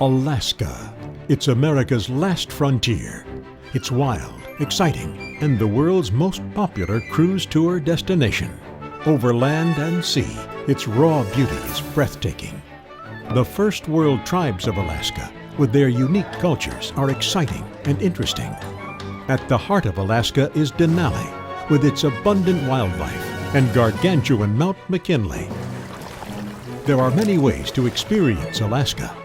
Alaska. It's America's last frontier. It's wild, exciting, and the world's most popular cruise tour destination. Over land and sea, its raw beauty is breathtaking. The first world tribes of Alaska, with their unique cultures, are exciting and interesting. At the heart of Alaska is Denali, with its abundant wildlife, and gargantuan Mount McKinley. There are many ways to experience Alaska.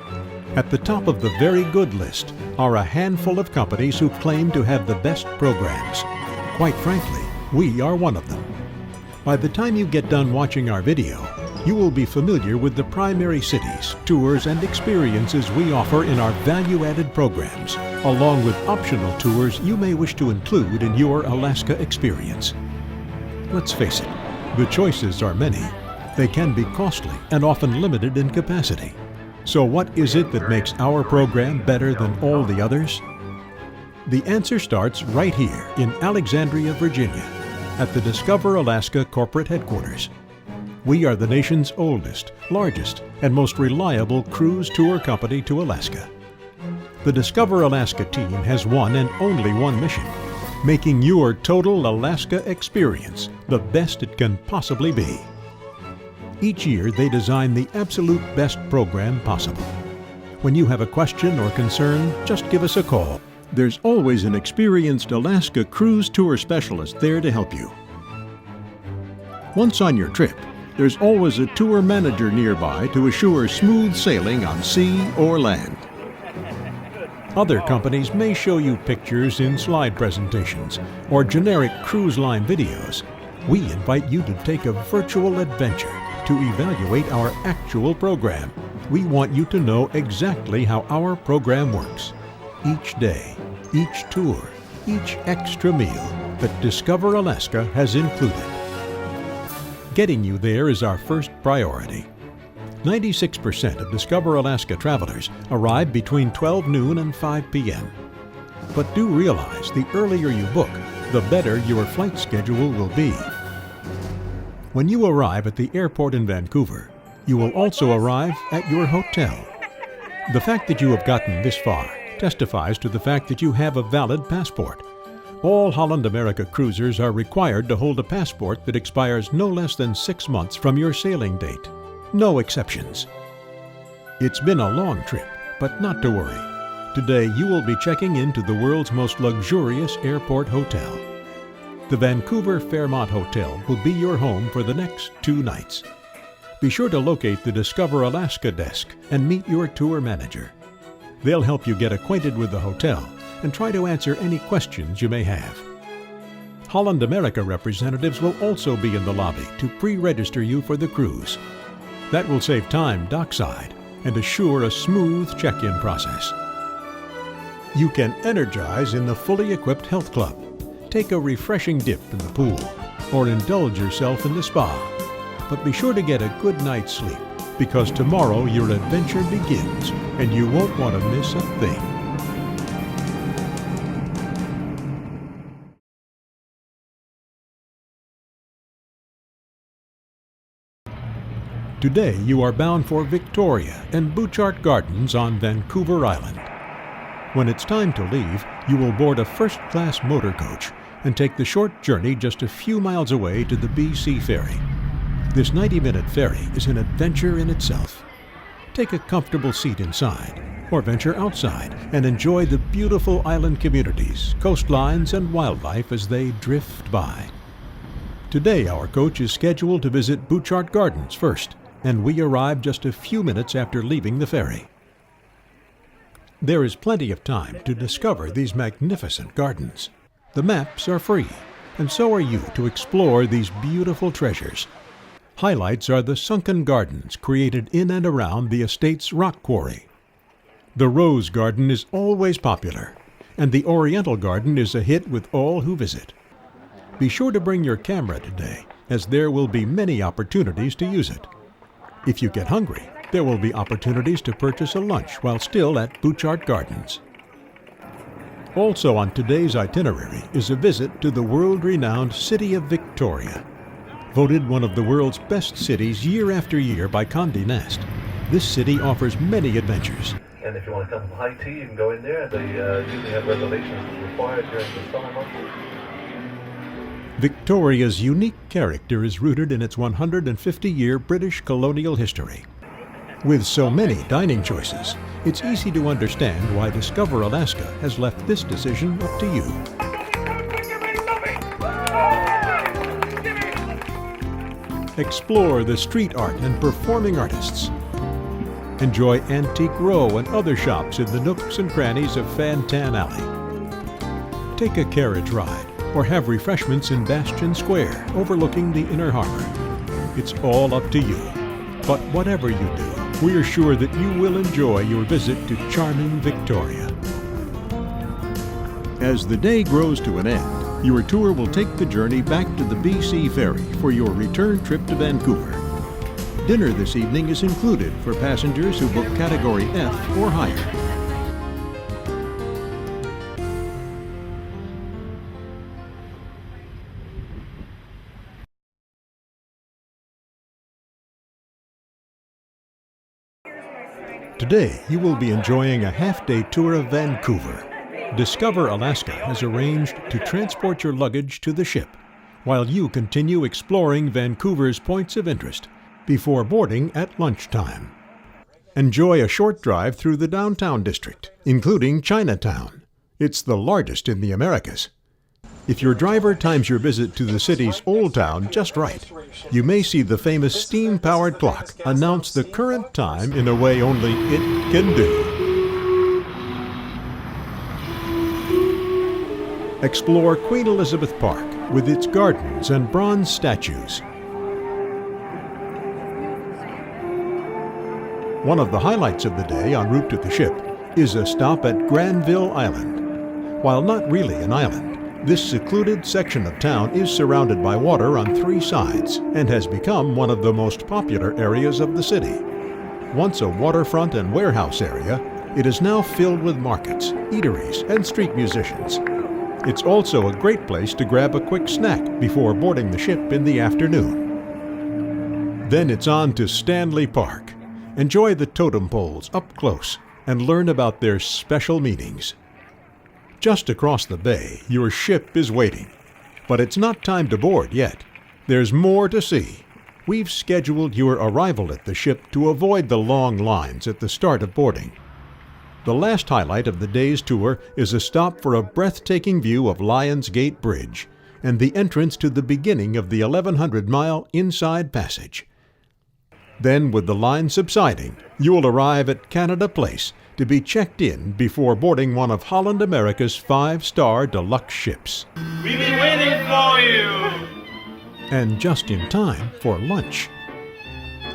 At the top of the very good list are a handful of companies who claim to have the best programs. Quite frankly, we are one of them. By the time you get done watching our video, you will be familiar with the primary cities, tours, and experiences we offer in our value-added programs, along with optional tours you may wish to include in your Alaska experience. Let's face it, the choices are many. They can be costly and often limited in capacity. So what is it that makes our program better than all the others? The answer starts right here in Alexandria, Virginia, at the Discover Alaska corporate headquarters. We are the nation's oldest, largest, and most reliable cruise tour company to Alaska. The Discover Alaska team has one and only one mission: making your total Alaska experience the best it can possibly be. Each year, they design the absolute best program possible. When you have a question or concern, just give us a call. There's always an experienced Alaska cruise tour specialist there to help you. Once on your trip, there's always a tour manager nearby to assure smooth sailing on sea or land. Other companies may show you pictures in slide presentations or generic cruise line videos. We invite you to take a virtual adventure to evaluate our actual program. We want you to know exactly how our program works. Each day, each tour, each extra meal that Discover Alaska has included. Getting you there is our first priority. 96% of Discover Alaska travelers arrive between 12 noon and 5 p.m. But do realize the earlier you book, the better your flight schedule will be. When you arrive at the airport in Vancouver, you will also arrive at your hotel. The fact that you have gotten this far testifies to the fact that you have a valid passport. All Holland America cruisers are required to hold a passport that expires no less than 6 months from your sailing date. No exceptions. It's been a long trip, but not to worry. Today you will be checking into the world's most luxurious airport hotel. The Vancouver Fairmont Hotel will be your home for the next 2 nights. Be sure to locate the Discover Alaska desk and meet your tour manager. They'll help you get acquainted with the hotel and try to answer any questions you may have. Holland America representatives will also be in the lobby to pre-register you for the cruise. That will save time dockside and assure a smooth check-in process. You can energize in the fully equipped health club, take a refreshing dip in the pool, or indulge yourself in the spa. But be sure to get a good night's sleep, because tomorrow your adventure begins and you won't want to miss a thing. Today you are bound for Victoria and Butchart Gardens on Vancouver Island. When it's time to leave, you will board a first-class motor coach and take the short journey just a few miles away to the BC Ferry. This 90-minute ferry is an adventure in itself. Take a comfortable seat inside, or venture outside and enjoy the beautiful island communities, coastlines, and wildlife as they drift by. Today our coach is scheduled to visit Butchart Gardens first, and we arrive just a few minutes after leaving the ferry. There is plenty of time to discover these magnificent gardens. The maps are free, and so are you to explore these beautiful treasures. Highlights are the sunken gardens created in and around the estate's rock quarry. The Rose Garden is always popular, and the Oriental Garden is a hit with all who visit. Be sure to bring your camera today, as there will be many opportunities to use it. If you get hungry, there will be opportunities to purchase a lunch while still at Butchart Gardens. Also on today's itinerary is a visit to the world-renowned city of Victoria. Voted one of the world's best cities year after year by Condé Nast, this city offers many adventures. And if you want to come for high tea, you can go in there. They usually have reservations required during the summer months. Victoria's unique character is rooted in its 150-year British colonial history. With so many dining choices, it's easy to understand why Discover Alaska has left this decision up to you. Explore the street art and performing artists. Enjoy Antique Row and other shops in the nooks and crannies of Fan Tan Alley. Take a carriage ride or have refreshments in Bastion Square overlooking the Inner Harbor. It's all up to you. But whatever you do, we are sure that you will enjoy your visit to charming Victoria. As the day grows to an end, your tour will take the journey back to the BC Ferry for your return trip to Vancouver. Dinner this evening is included for passengers who book Category F or higher. Today, you will be enjoying a half-day tour of Vancouver. Discover Alaska has arranged to transport your luggage to the ship, while you continue exploring Vancouver's points of interest before boarding at lunchtime. Enjoy a short drive through the downtown district, including Chinatown. It's the largest in the Americas. If your driver times your visit to the city's Old Town just right, you may see the famous steam-powered clock announce the current time in a way only it can do. Explore Queen Elizabeth Park with its gardens and bronze statues. One of the highlights of the day en route to the ship is a stop at Granville Island. While not really an island, this secluded section of town is surrounded by water on 3 sides and has become one of the most popular areas of the city. Once a waterfront and warehouse area, it is now filled with markets, eateries, and street musicians. It's also a great place to grab a quick snack before boarding the ship in the afternoon. Then it's on to Stanley Park. Enjoy the totem poles up close and learn about their special meanings. Just across the bay, your ship is waiting. But it's not time to board yet. There's more to see. We've scheduled your arrival at the ship to avoid the long lines at the start of boarding. The last highlight of the day's tour is a stop for a breathtaking view of Lions Gate Bridge and the entrance to the beginning of the 1,100-mile Inside Passage. Then, with the line subsiding, you will arrive at Canada Place to be checked in before boarding one of Holland America's 5-star deluxe ships. We've been waiting for you! And just in time for lunch.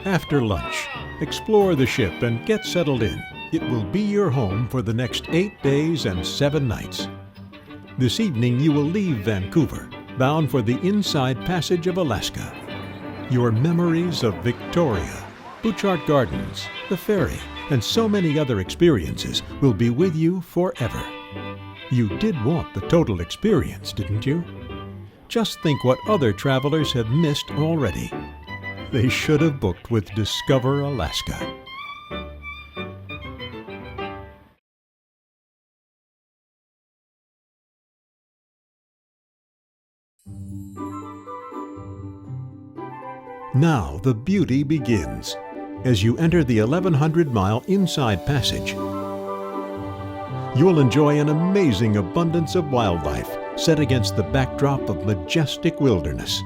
After lunch, explore the ship and get settled in. It will be your home for the next 8 days and 7 nights. This evening you will leave Vancouver, bound for the Inside Passage of Alaska. Your memories of Victoria, Butchart Gardens, the ferry, and so many other experiences will be with you forever. You did want the total experience, didn't you? Just think what other travelers have missed already. They should have booked with Discover Alaska. Now the beauty begins. As you enter the 1,100-mile Inside Passage, you'll enjoy an amazing abundance of wildlife set against the backdrop of majestic wilderness.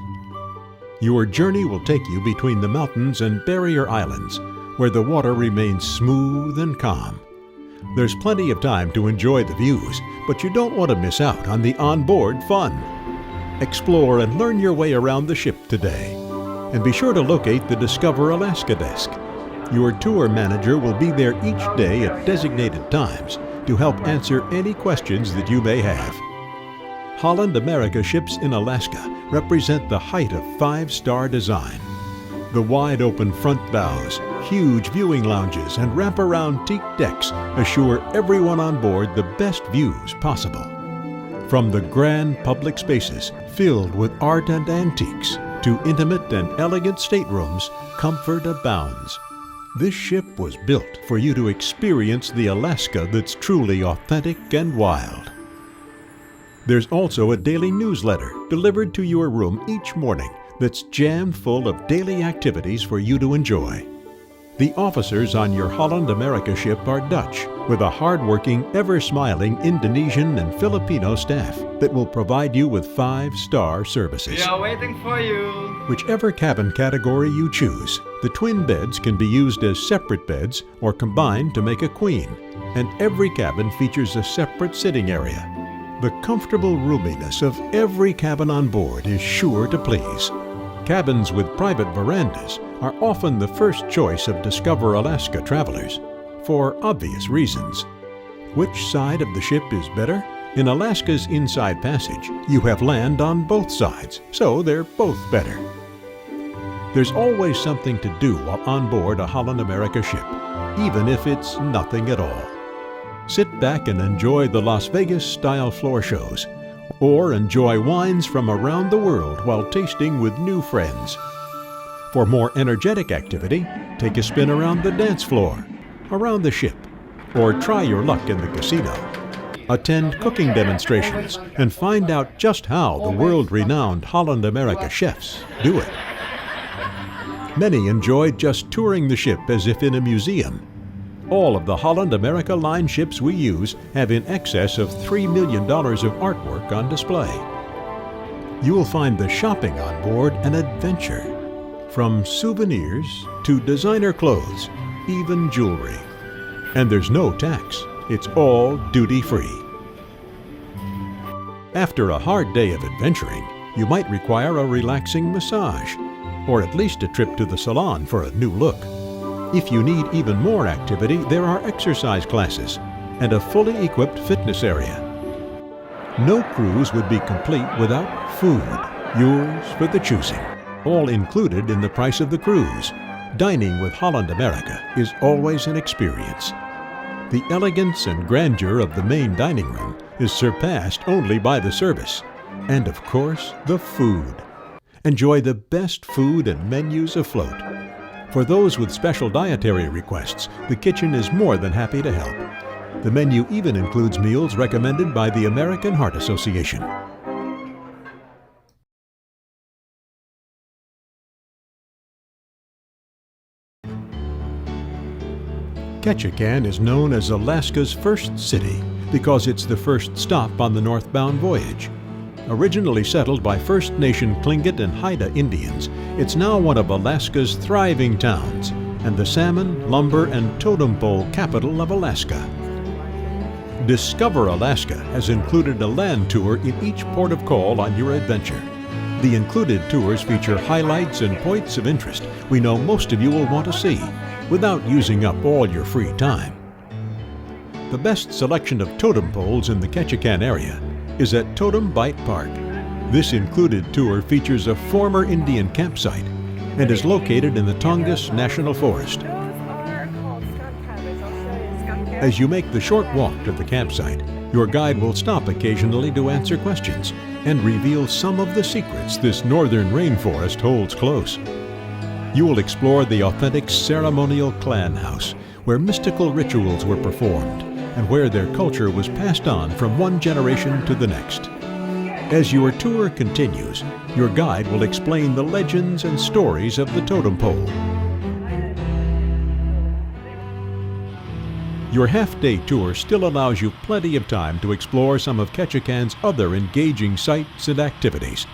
Your journey will take you between the mountains and barrier islands, where the water remains smooth and calm. There's plenty of time to enjoy the views, but you don't want to miss out on the onboard fun. Explore and learn your way around the ship today. And be sure to locate the Discover Alaska desk. Your tour manager will be there each day at designated times to help answer any questions that you may have. Holland America ships in Alaska represent the height of 5-star design. The wide-open front bows, huge viewing lounges, and wraparound teak decks assure everyone on board the best views possible. From the grand public spaces filled with art and antiques to intimate and elegant staterooms, comfort abounds. This ship was built for you to experience the Alaska that's truly authentic and wild. There's also a daily newsletter delivered to your room each morning that's jammed full of daily activities for you to enjoy. The officers on your Holland America ship are Dutch, with a hard-working, ever-smiling Indonesian and Filipino staff that will provide you with 5-star services. We are waiting for you. Whichever cabin category you choose, the twin beds can be used as separate beds or combined to make a queen, and every cabin features a separate sitting area. The comfortable roominess of every cabin on board is sure to please. Cabins with private verandas are often the first choice of Discover Alaska travelers, for obvious reasons. Which side of the ship is better? In Alaska's Inside Passage, you have land on both sides, so they're both better. There's always something to do while on board a Holland America ship, even if it's nothing at all. Sit back and enjoy the Las Vegas-style floor shows, or enjoy wines from around the world while tasting with new friends. For more energetic activity, take a spin around the dance floor, around the ship, or try your luck in the casino. Attend cooking demonstrations and find out just how the world-renowned Holland America chefs do it. Many enjoyed just touring the ship as if in a museum. All of the Holland America Line ships we use have in excess of $3 million of artwork on display. You will find the shopping on board an adventure. From souvenirs to designer clothes, even jewelry. And there's no tax. It's all duty-free. After a hard day of adventuring, you might require a relaxing massage, or at least a trip to the salon for a new look. If you need even more activity, there are exercise classes and a fully equipped fitness area. No cruise would be complete without food, yours for the choosing. All included in the price of the cruise. Dining with Holland America is always an experience. The elegance and grandeur of the main dining room is surpassed only by the service. And of course, the food. Enjoy the best food and menus afloat. For those with special dietary requests, the kitchen is more than happy to help. The menu even includes meals recommended by the American Heart Association. Ketchikan is known as Alaska's first city because it's the first stop on the northbound voyage. Originally settled by First Nation Tlingit and Haida Indians, it's now one of Alaska's thriving towns and the salmon, lumber, and totem pole capital of Alaska. Discover Alaska has included a land tour in each port of call on your adventure. The included tours feature highlights and points of interest we know most of you will want to see, without using up all your free time. The best selection of totem poles in the Ketchikan area is at Totem Bite Park. This included tour features a former Indian campsite and is located in the Tongass National Forest. As you make the short walk to the campsite, your guide will stop occasionally to answer questions and reveal some of the secrets this northern rainforest holds close. You will explore the authentic ceremonial clan house, where mystical rituals were performed and where their culture was passed on from one generation to the next. As your tour continues, your guide will explain the legends and stories of the totem pole. Your half-day tour still allows you plenty of time to explore some of Ketchikan's other engaging sights and activities.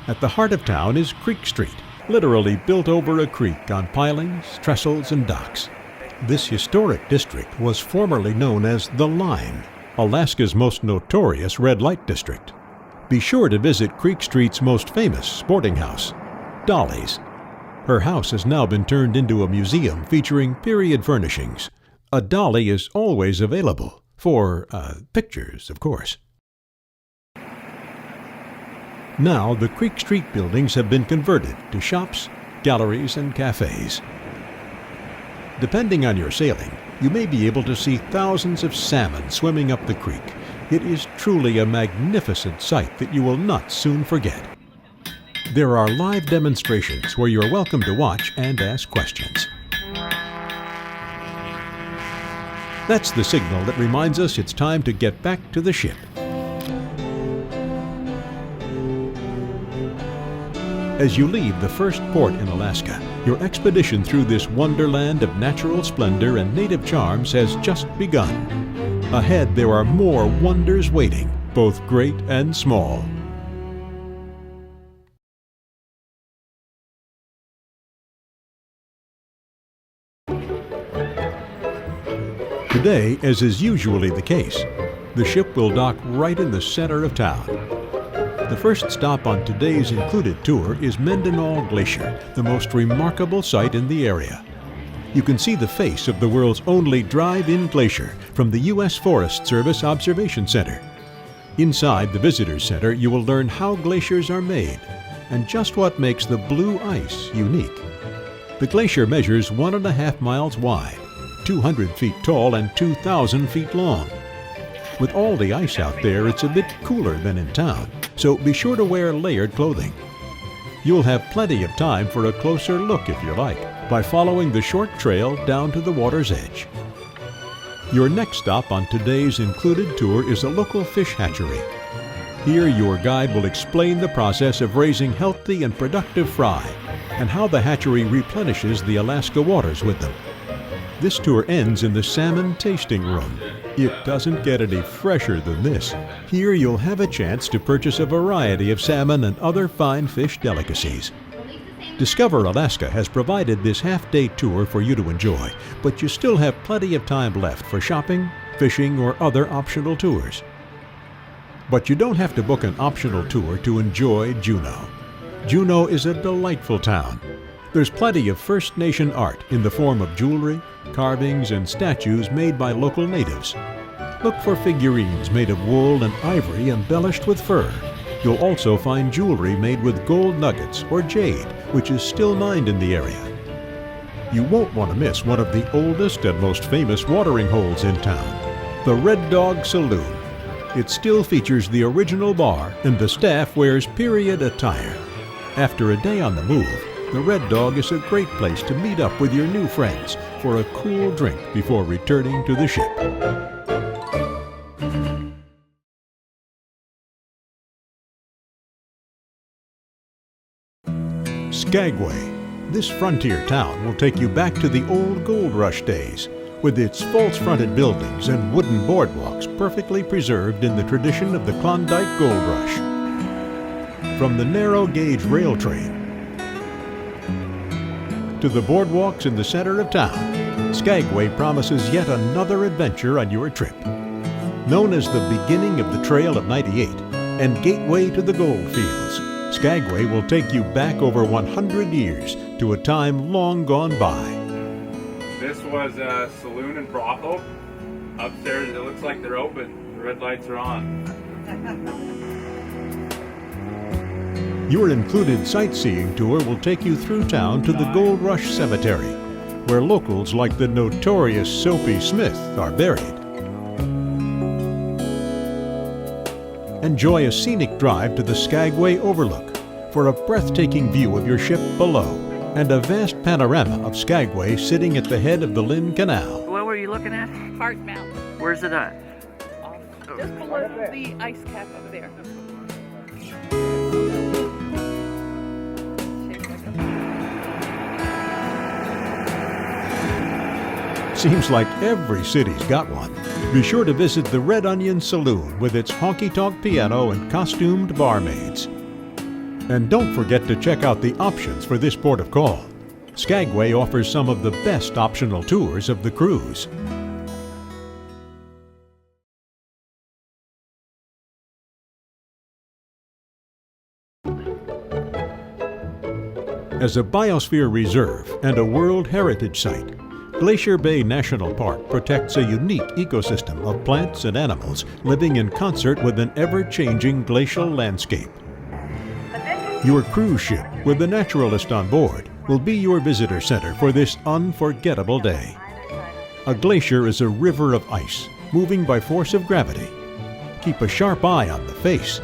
At the heart of town is Creek Street, literally built over a creek on pilings, trestles, and docks. This historic district was formerly known as The Line, Alaska's most notorious red light district. Be sure to visit Creek Street's most famous sporting house, Dolly's. Her house has now been turned into a museum featuring period furnishings. A dolly is always available, for pictures, of course. Now, the Creek Street buildings have been converted to shops, galleries, and cafes. Depending on your sailing, you may be able to see thousands of salmon swimming up the creek. It is truly a magnificent sight that you will not soon forget. There are live demonstrations where you are welcome to watch and ask questions. That's the signal that reminds us it's time to get back to the ship. As you leave the first port in Alaska, your expedition through this wonderland of natural splendor and native charms has just begun. Ahead, there are more wonders waiting, both great and small. Today, as is usually the case, the ship will dock right in the center of town. The first stop on today's included tour is Mendenhall Glacier, the most remarkable sight in the area. You can see the face of the world's only drive-in glacier from the U.S. Forest Service Observation Center. Inside the Visitors Center, you will learn how glaciers are made and just what makes the blue ice unique. The glacier measures 1.5 miles wide, 200 feet tall, and 2,000 feet long. With all the ice out there, it's a bit cooler than in town, so be sure to wear layered clothing. You'll have plenty of time for a closer look if you like, by following the short trail down to the water's edge. Your next stop on today's included tour is a local fish hatchery. Here your guide will explain the process of raising healthy and productive fry, and how the hatchery replenishes the Alaska waters with them. This tour ends in the salmon tasting room. It doesn't get any fresher than this. Here you'll have a chance to purchase a variety of salmon and other fine fish delicacies. Discover Alaska has provided this half-day tour for you to enjoy, but you still have plenty of time left for shopping, fishing, or other optional tours. But you don't have to book an optional tour to enjoy Juneau. Juneau is a delightful town. There's plenty of First Nation art in the form of jewelry, carvings, and statues made by local natives. Look for figurines made of wool and ivory embellished with fur. You'll also find jewelry made with gold nuggets or jade, which is still mined in the area. You won't want to miss one of the oldest and most famous watering holes in town, the Red Dog Saloon. It still features the original bar, and the staff wears period attire. After a day on the move, the Red Dog is a great place to meet up with your new friends for a cool drink before returning to the ship. Skagway. This frontier town will take you back to the old gold rush days, with its false-fronted buildings and wooden boardwalks perfectly preserved in the tradition of the Klondike Gold Rush. From the narrow-gauge rail train to the boardwalks in the center of town, Skagway promises yet another adventure on your trip. Known as the beginning of the Trail of 98 and gateway to the gold fields, Skagway will take you back over 100 years to a time long gone by. This was a saloon and brothel. Upstairs, it looks like they're open. The red lights are on. Your included sightseeing tour will take you through town to the Gold Rush Cemetery, where locals like the notorious Soapy Smith are buried. Enjoy a scenic drive to the Skagway Overlook for a breathtaking view of your ship below and a vast panorama of Skagway sitting at the head of the Lynn Canal. What were you looking at? Hart Mountain, Where's it at? just below the ice cap up there. Seems like every city's got one. Be sure to visit the Red Onion Saloon with its honky-tonk piano and costumed barmaids. And don't forget to check out the options for this port of call. Skagway offers some of the best optional tours of the cruise. As a biosphere reserve and a World Heritage Site, Glacier Bay National Park protects a unique ecosystem of plants and animals living in concert with an ever-changing glacial landscape. Your cruise ship, with the naturalist on board, will be your visitor center for this unforgettable day. A glacier is a river of ice, moving by force of gravity. Keep a sharp eye on the face.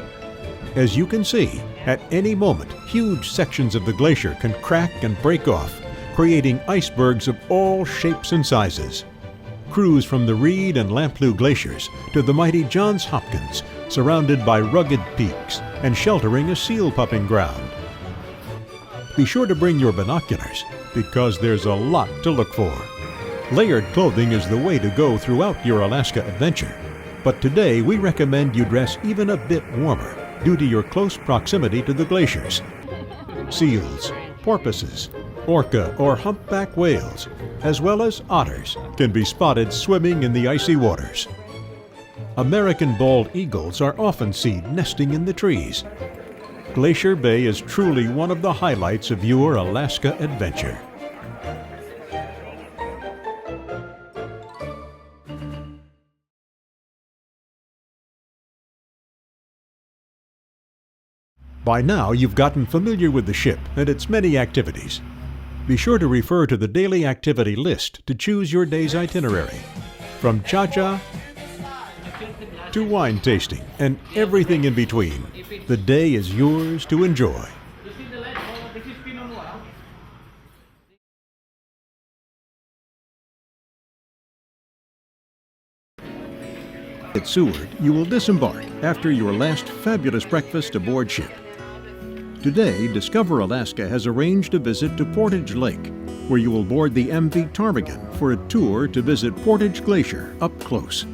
As you can see, at any moment, huge sections of the glacier can crack and break off, creating icebergs of all shapes and sizes. Cruise from the Reed and Lamplugh glaciers to the mighty Johns Hopkins, surrounded by rugged peaks and sheltering a seal pupping ground. Be sure to bring your binoculars, because there's a lot to look for. Layered clothing is the way to go throughout your Alaska adventure, but today we recommend you dress even a bit warmer due to your close proximity to the glaciers. Seals, porpoises, orca or humpback whales, as well as otters, can be spotted swimming in the icy waters. American bald eagles are often seen nesting in the trees. Glacier Bay is truly one of the highlights of your Alaska adventure. By now, you've gotten familiar with the ship and its many activities. Be sure to refer to the daily activity list to choose your day's itinerary. From cha-cha to wine tasting and everything in between, the day is yours to enjoy. At Seward, you will disembark after your last fabulous breakfast aboard ship. Today, Discover Alaska has arranged a visit to Portage Lake, where you will board the MV Ptarmigan for a tour to visit Portage Glacier up close.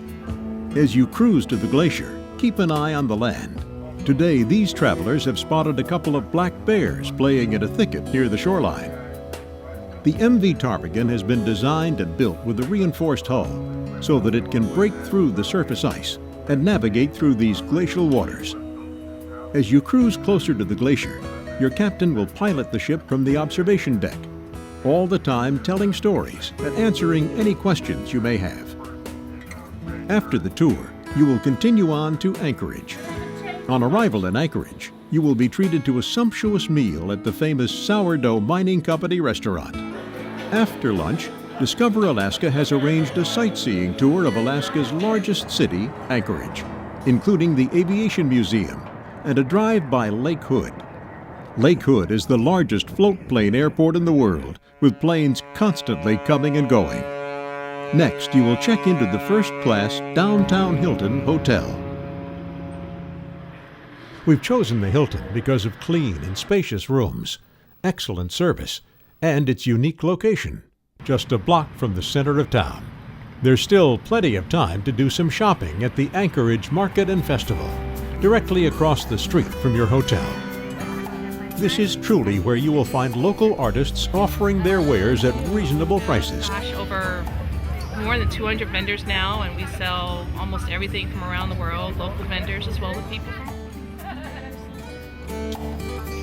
As you cruise to the glacier, keep an eye on the land. Today, these travelers have spotted a couple of black bears playing in a thicket near the shoreline. The MV Ptarmigan has been designed and built with a reinforced hull so that it can break through the surface ice and navigate through these glacial waters. As you cruise closer to the glacier, your captain will pilot the ship from the observation deck, all the time telling stories and answering any questions you may have. After the tour, you will continue on to Anchorage. On arrival in Anchorage, you will be treated to a sumptuous meal at the famous Sourdough Mining Company restaurant. After lunch, Discover Alaska has arranged a sightseeing tour of Alaska's largest city, Anchorage, including the Aviation Museum and a drive by Lake Hood. Lake Hood is the largest float plane airport in the world, with planes constantly coming and going. Next, you will check into the first-class Downtown Hilton Hotel. We've chosen the Hilton because of clean and spacious rooms, excellent service, and its unique location, just a block from the center of town. There's still plenty of time to do some shopping at the Anchorage Market and Festival, directly across the street from your hotel. This is truly where you will find local artists offering their wares at reasonable prices. Gosh, over more than 200 vendors now, and we sell almost everything from around the world, local vendors as well as people from.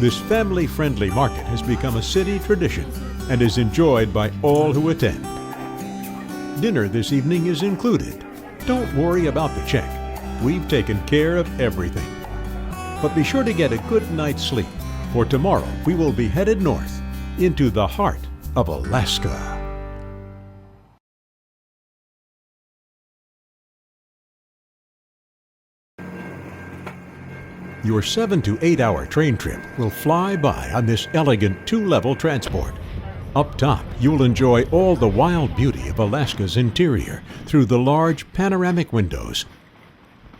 This family-friendly market has become a city tradition and is enjoyed by all who attend. Dinner this evening is included. Don't worry about the check. We've taken care of everything. But be sure to get a good night's sleep, for tomorrow we will be headed north into the heart of Alaska. Your 7 to 8 hour train trip will fly by on this elegant two-level transport. Up top, you'll enjoy all the wild beauty of Alaska's interior through the large panoramic windows.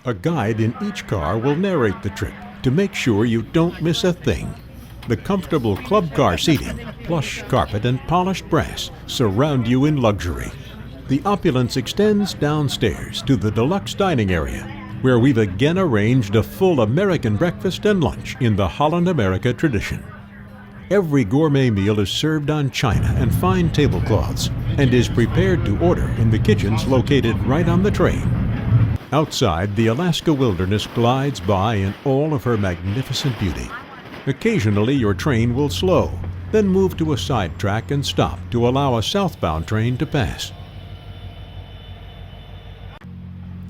A guide in each car will narrate the trip to make sure you don't miss a thing. The comfortable club car seating, plush carpet, and polished brass surround you in luxury. The opulence extends downstairs to the deluxe dining area, where we've again arranged a full American breakfast and lunch in the Holland America tradition. Every gourmet meal is served on china and fine tablecloths and is prepared to order in the kitchens located right on the train. Outside, the Alaska wilderness glides by in all of her magnificent beauty. Occasionally, your train will slow, then move to a side track and stop to allow a southbound train to pass.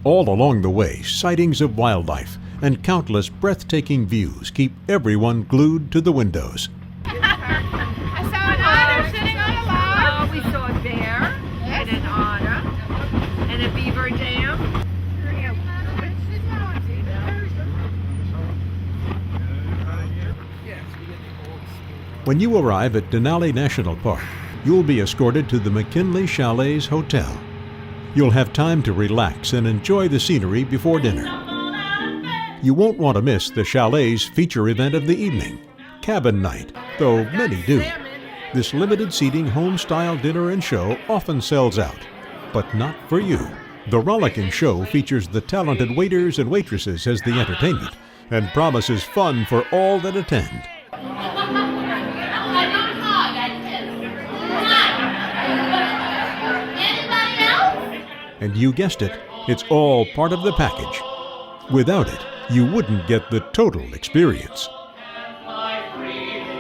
All along the way, sightings of wildlife and countless breathtaking views keep everyone glued to the windows. I saw an otter sitting on a log. Oh, we saw a bear and an otter and a beaver dam. When you arrive at Denali National Park, you'll be escorted to the McKinley Chalets Hotel. You'll have time to relax and enjoy the scenery before dinner. You won't want to miss the chalet's feature event of the evening, Cabin Night, though many do. This limited seating home-style dinner and show often sells out, but not for you. The rollicking show features the talented waiters and waitresses as the entertainment and promises fun for all that attend. And you guessed it, it's all part of the package. Without it, you wouldn't get the total experience.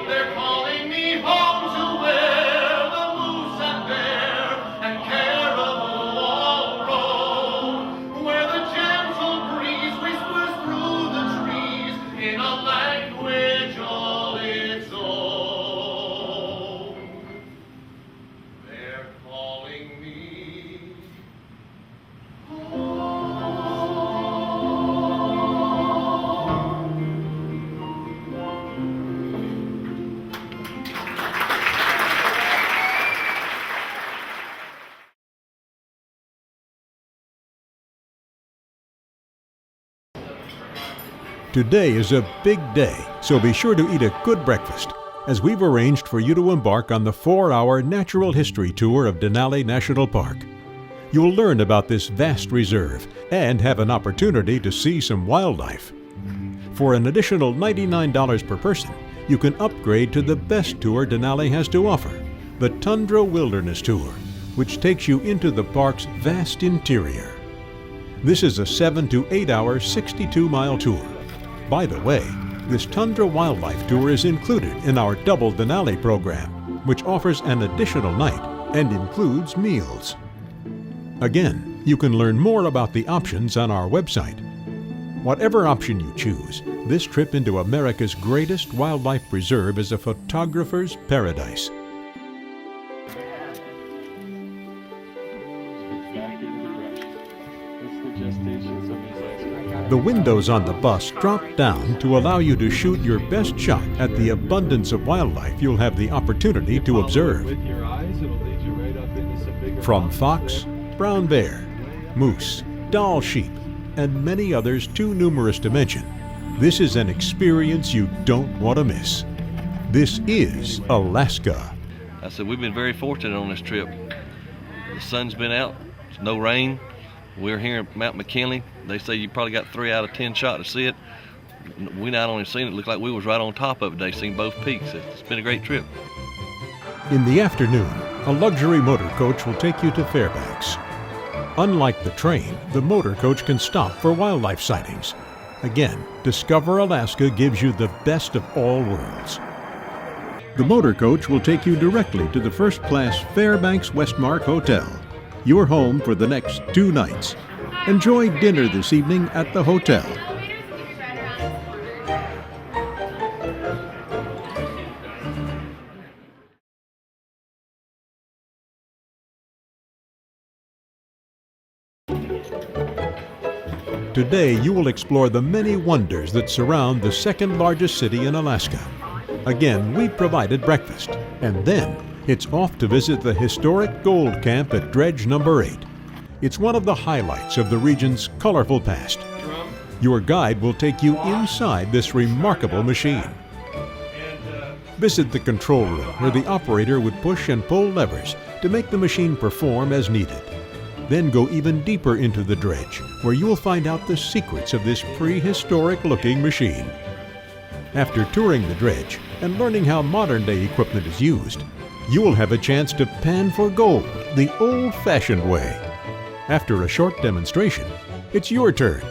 They're calling me home to where the moose and bear and caribou all roam, where the gentle breeze whispers through the trees in a language all its own. They're calling me Today is a big day, so be sure to eat a good breakfast, as we've arranged for you to embark on the 4-hour natural history tour of Denali National Park. You'll learn about this vast reserve and have an opportunity to see some wildlife. For an additional $99 per person, you can upgrade to the best tour Denali has to offer, the Tundra Wilderness Tour, which takes you into the park's vast interior. This is a 7 to 8 hour, 62-mile tour. By the way, this Tundra Wildlife Tour is included in our Double Denali program, which offers an additional night and includes meals. Again, you can learn more about the options on our website. Whatever option you choose, this trip into America's greatest wildlife preserve is a photographer's paradise. The windows on the bus drop down to allow you to shoot your best shot at the abundance of wildlife you'll have the opportunity to observe. From fox, brown bear, moose, Dall sheep, and many others too numerous to mention, this is an experience you don't want to miss. This is Alaska. I said, we've been very fortunate on this trip. The sun's been out, there's no rain. We're here at Mount McKinley. They say you probably got 3 out of 10 shot to see it. We not only seen it, looked like we was right on top of it today, seen both peaks. It's been a great trip. In the afternoon, a luxury motor coach will take you to Fairbanks. Unlike the train, the motor coach can stop for wildlife sightings. Again, Discover Alaska gives you the best of all worlds. The motor coach will take you directly to the first-class Fairbanks Westmark Hotel, your home for the next 2 nights. Enjoy dinner this evening at the hotel. Today you will explore the many wonders that surround the second largest city in Alaska. Again, we provided breakfast, and then it's off to visit the historic gold camp at Dredge Number 8. It's one of the highlights of the region's colorful past. Your guide will take you inside this remarkable machine. Visit the control room where the operator would push and pull levers to make the machine perform as needed. Then go even deeper into the dredge, where you will find out the secrets of this prehistoric-looking machine. After touring the dredge and learning how modern-day equipment is used, you will have a chance to pan for gold the old-fashioned way. After a short demonstration, it's your turn.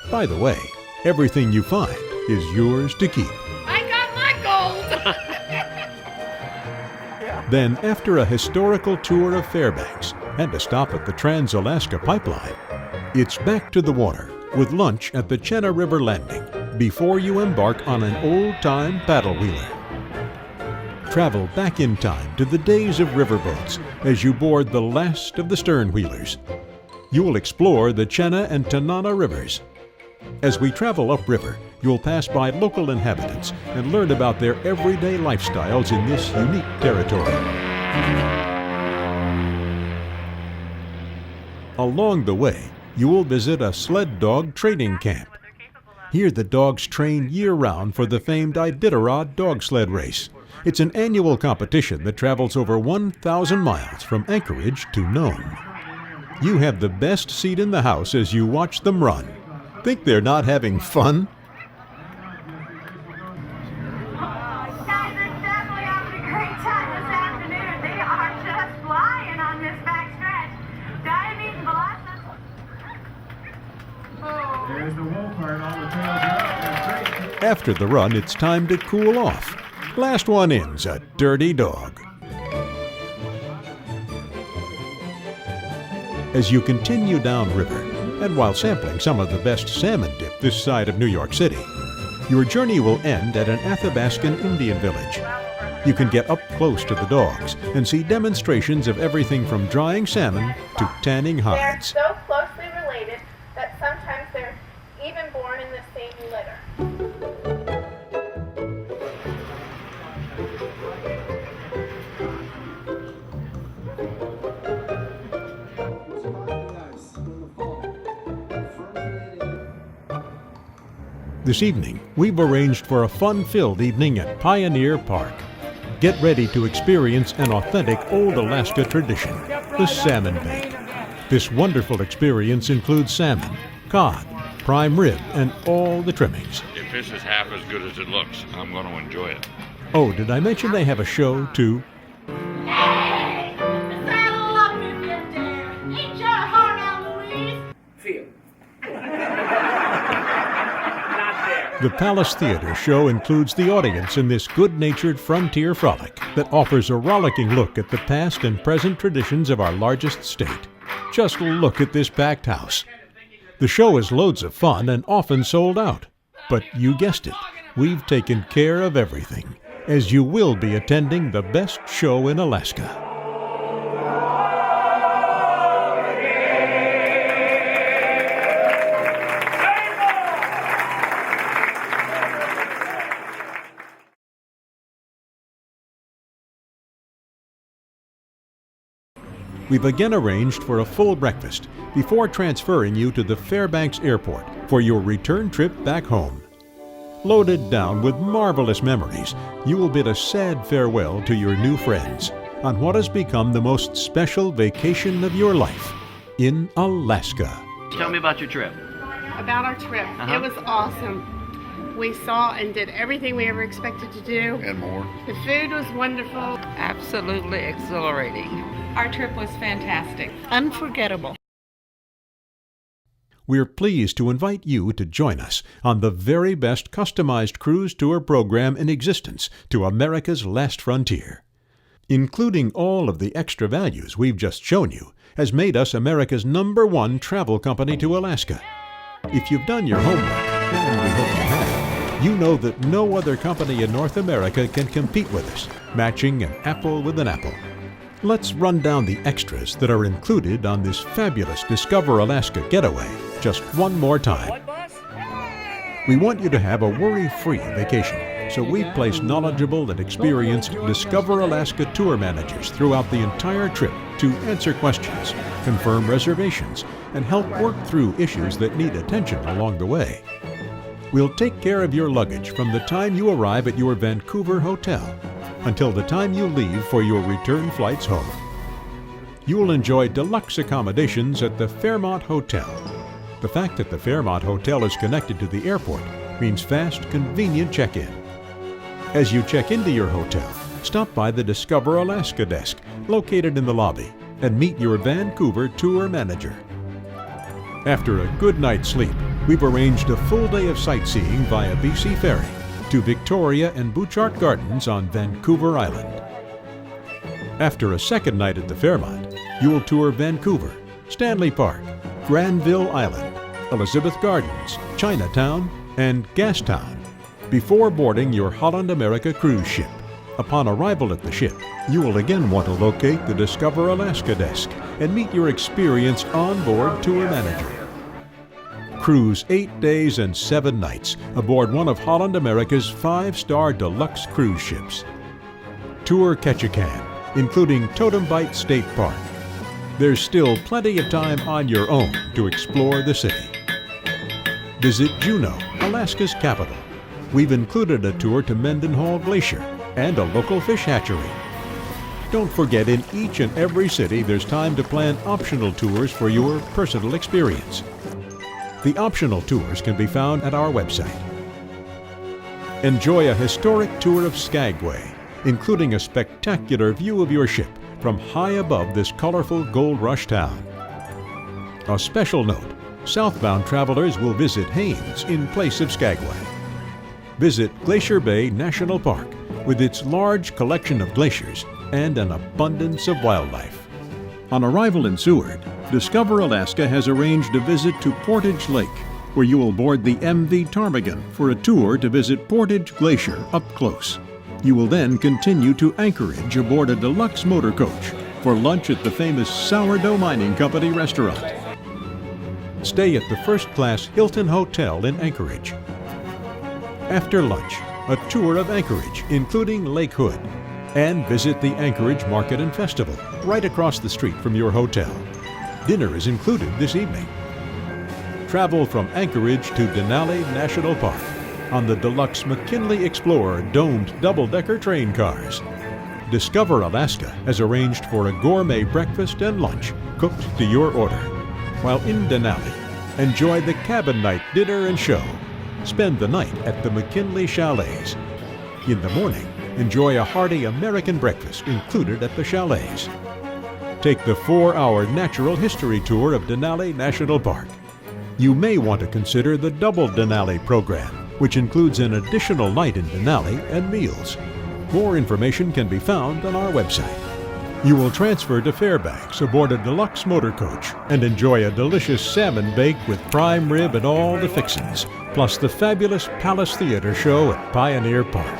By the way, everything you find is yours to keep. I got my gold! Then, after a historical tour of Fairbanks and a stop at the Trans-Alaska Pipeline, it's back to the water with lunch at the Chena River Landing before you embark on an old-time paddle wheeler. Travel back in time to the days of riverboats as you board the last of the stern wheelers. You will explore the Chena and Tanana rivers. As we travel upriver, you'll pass by local inhabitants and learn about their everyday lifestyles in this unique territory. Along the way, you will visit a sled dog training camp. Here the dogs train year-round for the famed Iditarod dog sled race. It's an annual competition that travels over 1,000 miles from Anchorage to Nome. You have the best seat in the house as you watch them run. Think they're not having fun? Guys are definitely having a great time this afternoon. They are just flying on this back stretch. Diving, blossom. There's the wool part, all the tails are up. That's great. After the run, it's time to cool off. Last one in's a dirty dog. As you continue downriver, and while sampling some of the best salmon dip this side of New York City, your journey will end at an Athabascan Indian village. You can get up close to the dogs and see demonstrations of everything from drying salmon to tanning hides. They're so closely related that sometimes they're even born in the same litter. This evening, we've arranged for a fun-filled evening at Pioneer Park. Get ready to experience an authentic old Alaska tradition, the salmon bake. This wonderful experience includes salmon, cod, prime rib, and all the trimmings. If this is half as good as it looks, I'm going to enjoy it. Oh, did I mention they have a show, too? Hey! Saddle up if you dare! Ain't your heart out, Louise? The Palace Theater show includes the audience in this good-natured frontier frolic that offers a rollicking look at the past and present traditions of our largest state. Just look at this packed house. The show is loads of fun and often sold out. But you guessed it, we've taken care of everything, as you will be attending the best show in Alaska. We've again arranged for a full breakfast before transferring you to the Fairbanks Airport for your return trip back home. Loaded down with marvelous memories, you will bid a sad farewell to your new friends on what has become the most special vacation of your life in Alaska. Tell me about your trip. About our trip. It was awesome. We saw and did everything we ever expected to do. And more. The food was wonderful. Absolutely exhilarating. Our trip was fantastic. Unforgettable. We're pleased to invite you to join us on the very best customized cruise tour program in existence to America's last frontier. Including all of the extra values we've just shown you has made us America's #1 travel company to Alaska. If you've done your homework, and we hope you have, you know that no other company in North America can compete with us, matching an apple with an apple. Let's run down the extras that are included on this fabulous Discover Alaska getaway just one more time. We want you to have a worry-free vacation, so we've placed knowledgeable and experienced Discover Alaska tour managers throughout the entire trip to answer questions, confirm reservations, and help work through issues that need attention along the way. We'll take care of your luggage from the time you arrive at your Vancouver hotel until the time you leave for your return flights home. You will enjoy deluxe accommodations at the Fairmont Hotel. The fact that the Fairmont Hotel is connected to the airport means fast, convenient check-in. As you check into your hotel, stop by the Discover Alaska desk located in the lobby and meet your Vancouver tour manager. After a good night's sleep, we've arranged a full day of sightseeing via BC Ferry to Victoria and Butchart Gardens on Vancouver Island. After a second night at the Fairmont, you'll tour Vancouver, Stanley Park, Granville Island, Elizabeth Gardens, Chinatown, and Gastown before boarding your Holland America cruise ship. Upon arrival at the ship, you will again want to locate the Discover Alaska desk and meet your experienced onboard tour manager. Cruise 8 days and 7 nights aboard one of Holland America's 5-star deluxe cruise ships. Tour Ketchikan, including Totem Bight State Park, there's still plenty of time on your own to explore the city. Visit Juneau, Alaska's capital. We've included a tour to Mendenhall Glacier and a local fish hatchery. Don't forget, in each and every city, there's time to plan optional tours for your personal experience. The optional tours can be found at our website. Enjoy a historic tour of Skagway, including a spectacular view of your ship from high above this colorful gold rush town. A special note, southbound travelers will visit Haines in place of Skagway. Visit Glacier Bay National Park with its large collection of glaciers and an abundance of wildlife. On arrival in Seward, Discover Alaska has arranged a visit to Portage Lake, where you will board the MV Ptarmigan for a tour to visit Portage Glacier up close. You will then continue to Anchorage aboard a deluxe motor coach for lunch at the famous Sourdough Mining Company restaurant. Stay at the first-class Hilton Hotel in Anchorage. After lunch, a tour of Anchorage, including Lake Hood, and visit the Anchorage Market and Festival, right across the street from your hotel. Dinner is included this evening. Travel from Anchorage to Denali National Park on the deluxe McKinley Explorer domed double-decker train cars. Discover Alaska has arranged for a gourmet breakfast and lunch cooked to your order. While in Denali, enjoy the cabin night dinner and show. Spend the night at the McKinley Chalets. In the morning, enjoy a hearty American breakfast included at the chalets. Take the 4-hour natural history tour of Denali National Park. You may want to consider the Double Denali program, which includes an additional night in Denali and meals. More information can be found on our website. You will transfer to Fairbanks aboard a deluxe motor coach and enjoy a delicious salmon bake with prime rib and all the fixins, plus the fabulous Palace Theater show at Pioneer Park.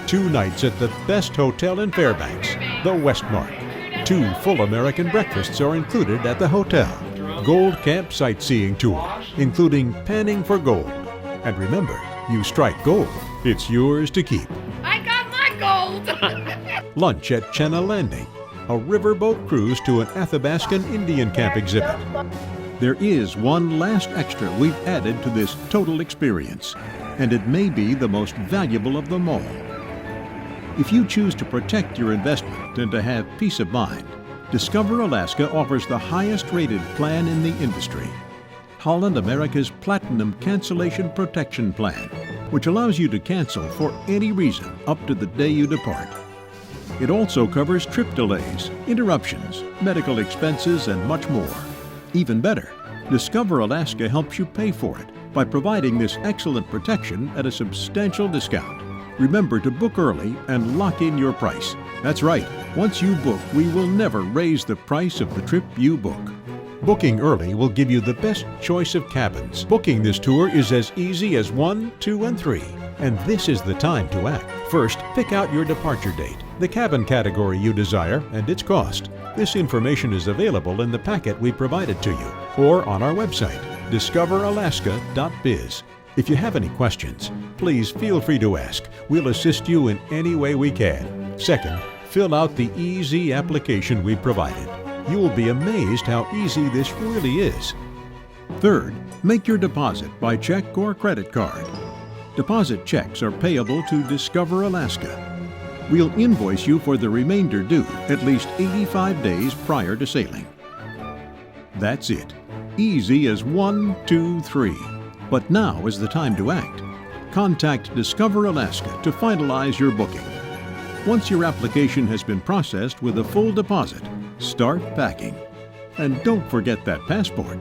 2 nights at the best hotel in Fairbanks, the Westmark. 2 full American breakfasts are included at the hotel. Gold Camp sightseeing tour, including panning for gold. And remember, you strike gold, it's yours to keep. I got my gold! Lunch at Chenna Landing, a riverboat cruise to an Athabascan Indian camp exhibit. There is one last extra we've added to this total experience, and it may be the most valuable of them all. If you choose to protect your investment and to have peace of mind, Discover Alaska offers the highest-rated plan in the industry. Holland America's Platinum Cancellation Protection Plan, which allows you to cancel for any reason up to the day you depart. It also covers trip delays, interruptions, medical expenses, and much more. Even better, Discover Alaska helps you pay for it by providing this excellent protection at a substantial discount. Remember to book early and lock in your price. That's right, once you book, we will never raise the price of the trip you book. Booking early will give you the best choice of cabins. Booking this tour is as easy as 1, 2, and 3. And this is the time to act. First, pick out your departure date, the cabin category you desire, and its cost. This information is available in the packet we provided to you, or on our website, discoveralaska.biz. If you have any questions, please feel free to ask. We'll assist you in any way we can. Second, fill out the easy application we provided. You will be amazed how easy this really is. Third, make your deposit by check or credit card. Deposit checks are payable to Discover Alaska. We'll invoice you for the remainder due at least 85 days prior to sailing. That's it. Easy as 1, 2, 3. But now is the time to act. Contact Discover Alaska to finalize your booking. Once your application has been processed with a full deposit, start packing. And don't forget that passport.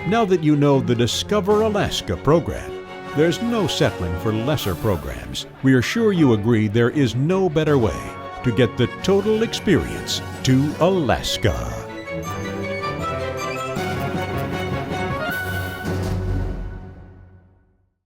Now that you know the Discover Alaska program, there's no settling for lesser programs. We are sure you agree there is no better way to get the total experience to Alaska.